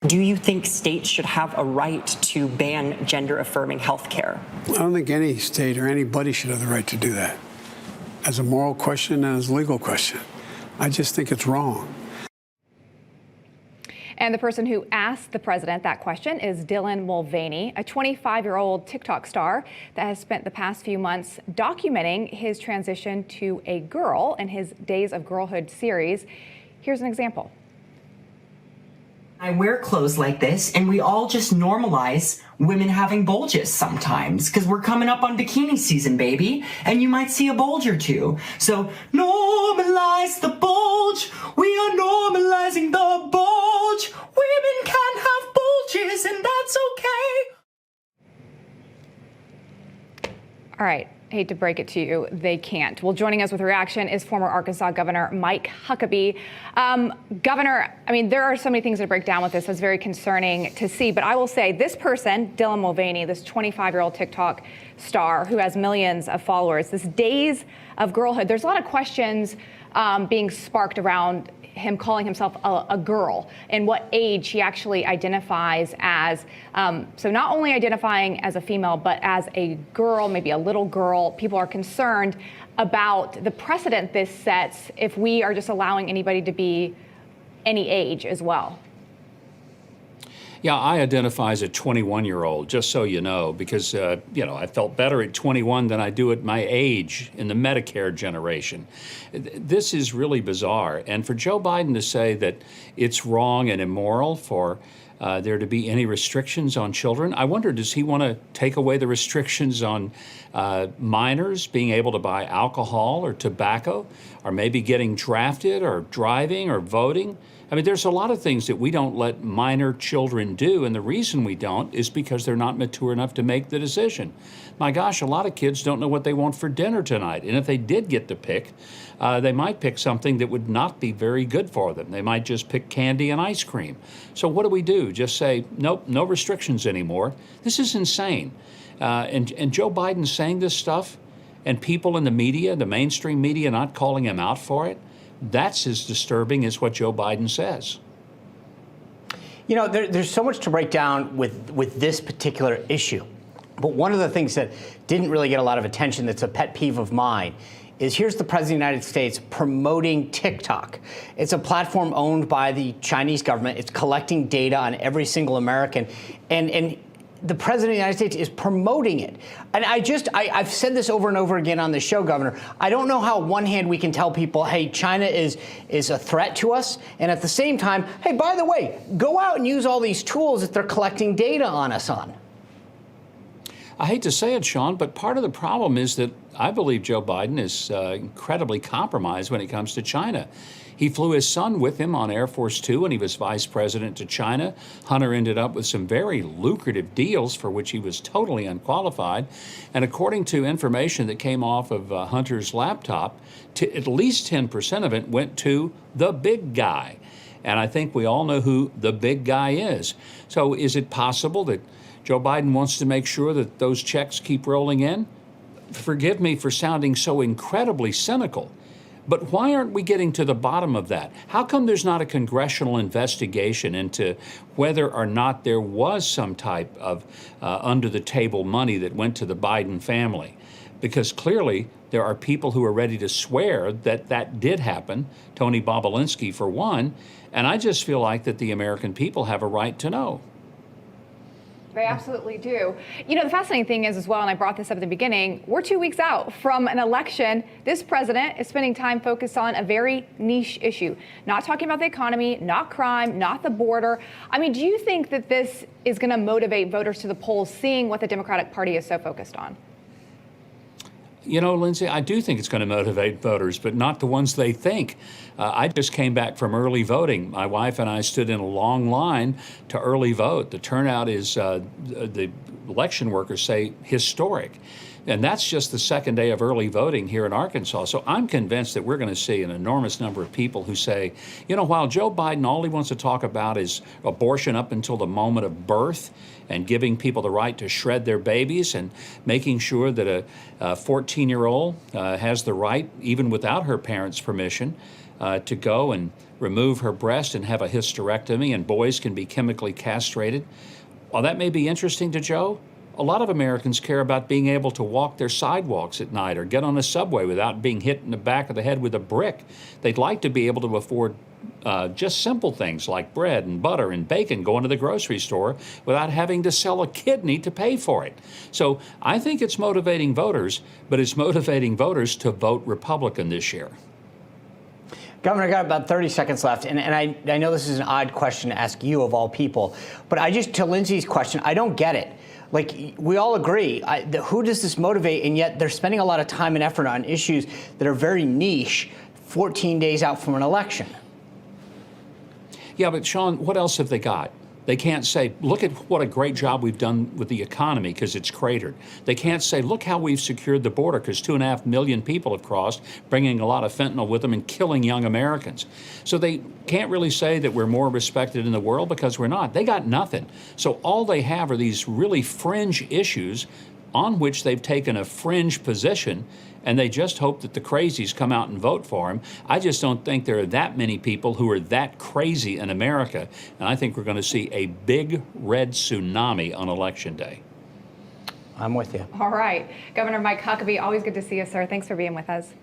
Do you think states should have a right to ban gender-affirming health care? I don't think any state or anybody should have the right to do that. As a moral question and as a legal question. I just think it's wrong. And the person who asked the president that question is Dylan Mulvaney, a 25-year-old TikTok star that has spent the past few months documenting his transition to a girl in his Days of Girlhood series. Here's an example. I wear clothes like this, and we all just normalize women having bulges sometimes, because we're coming up on bikini season, baby, and you might see a bulge or two. So normalize the bulge. We are normalizing the bulge. Women can have bulges, and that's okay. All right. Hate to break it to you, they can't. Well, joining us with a reaction is former Arkansas Governor Mike Huckabee. Governor, I mean, there are so many things to break down with this. It's very concerning to see. But I will say this person, Dylan Mulvaney, this 25-year-old TikTok star who has millions of followers, this Days of Girlhood, there's a lot of questions being sparked around him calling himself a girl and what age he actually identifies as. So not only identifying as a female, but as a girl, maybe a little girl. People are concerned about the precedent this sets if we are just allowing anybody to be any age as well. Yeah, I identify as a 21-year-old, just so you know, because, I felt better at 21 than I do at my age in the Medicare generation. This is really bizarre. And for Joe Biden to say that it's wrong and immoral for there to be any restrictions on children, I wonder, does he want to take away the restrictions on minors being able to buy alcohol or tobacco, or maybe getting drafted or driving or voting? I mean, there's a lot of things that we don't let minor children do, and the reason we don't is because they're not mature enough to make the decision. My gosh, a lot of kids don't know what they want for dinner tonight, and if they did get to pick, they might pick something that would not be very good for them. They might just pick candy and ice cream. So what do? Just say, nope, no restrictions anymore. This is insane. And Joe Biden saying this stuff, and people in the media, the mainstream media, not calling him out for it, that's as disturbing as what Joe Biden says. You know, there's so much to break down with this particular issue. But one of the things that didn't really get a lot of attention that's a pet peeve of mine is here's the President of the United States promoting TikTok. It's a platform owned by the Chinese government. It's collecting data on every single American. And the President of the United States is promoting it. And I've said this over and over again on the show, Governor. I don't know how on one hand we can tell people, hey, China is a threat to us. And at the same time, hey, by the way, go out and use all these tools that they're collecting data on us on. I hate to say it, Sean, but part of the problem is that I believe Joe Biden is incredibly compromised when it comes to China. He flew his son with him on Air Force Two when he was vice president to China. Hunter ended up with some very lucrative deals for which he was totally unqualified. And according to information that came off of Hunter's laptop, at least 10% of it went to the big guy. And I think we all know who the big guy is. So is it possible that Joe Biden wants to make sure that those checks keep rolling in? Forgive me for sounding so incredibly cynical, but why aren't we getting to the bottom of that? How come there's not a congressional investigation into whether or not there was some type of under-the-table money that went to the Biden family? Because clearly there are people who are ready to swear that that did happen, Tony Bobolinsky for one, and I just feel like that the American people have a right to know. They absolutely do. You know, the fascinating thing is as well, and I brought this up at the beginning, we're 2 weeks out from an election. This president is spending time focused on a very niche issue, not talking about the economy, not crime, not the border. I mean, do you think that this is going to motivate voters to the polls, seeing what the Democratic Party is so focused on? You know, Lindsay, I do think it's going to motivate voters, but not the ones they think. I just came back from early voting. My wife and I stood in a long line to early vote. The turnout is, the election workers say, historic. And that's just the second day of early voting here in Arkansas. So I'm convinced that we're going to see an enormous number of people who say, you know, while Joe Biden, all he wants to talk about is abortion up until the moment of birth and giving people the right to shred their babies and making sure that a 14-year-old has the right, even without her parents' permission, to go and remove her breast and have a hysterectomy, and boys can be chemically castrated. While that may be interesting to Joe, a lot of Americans care about being able to walk their sidewalks at night or get on a subway without being hit in the back of the head with a brick. They'd like to be able to afford just simple things like bread and butter and bacon going to the grocery store without having to sell a kidney to pay for it. So I think it's motivating voters, but it's motivating voters to vote Republican this year. Governor, I got about 30 seconds left, and I know this is an odd question to ask you of all people, but to Lindsay's question, I don't get it. Like, we all agree, who does this motivate, and yet they're spending a lot of time and effort on issues that are very niche 14 days out from an election? Yeah, but Sean, what else have they got? They can't say, look at what a great job we've done with the economy because it's cratered. They can't say, look how we've secured the border because 2.5 million people have crossed, bringing a lot of fentanyl with them and killing young Americans. So they can't really say that we're more respected in the world because we're not. They got nothing. So all they have are these really fringe issues on which they've taken a fringe position, and they just hope that the crazies come out and vote for him. I just don't think there are that many people who are that crazy in America, and I think we're going to see a big red tsunami on Election Day. I'm with you. All right. Governor Mike Huckabee, always good to see you, sir. Thanks for being with us.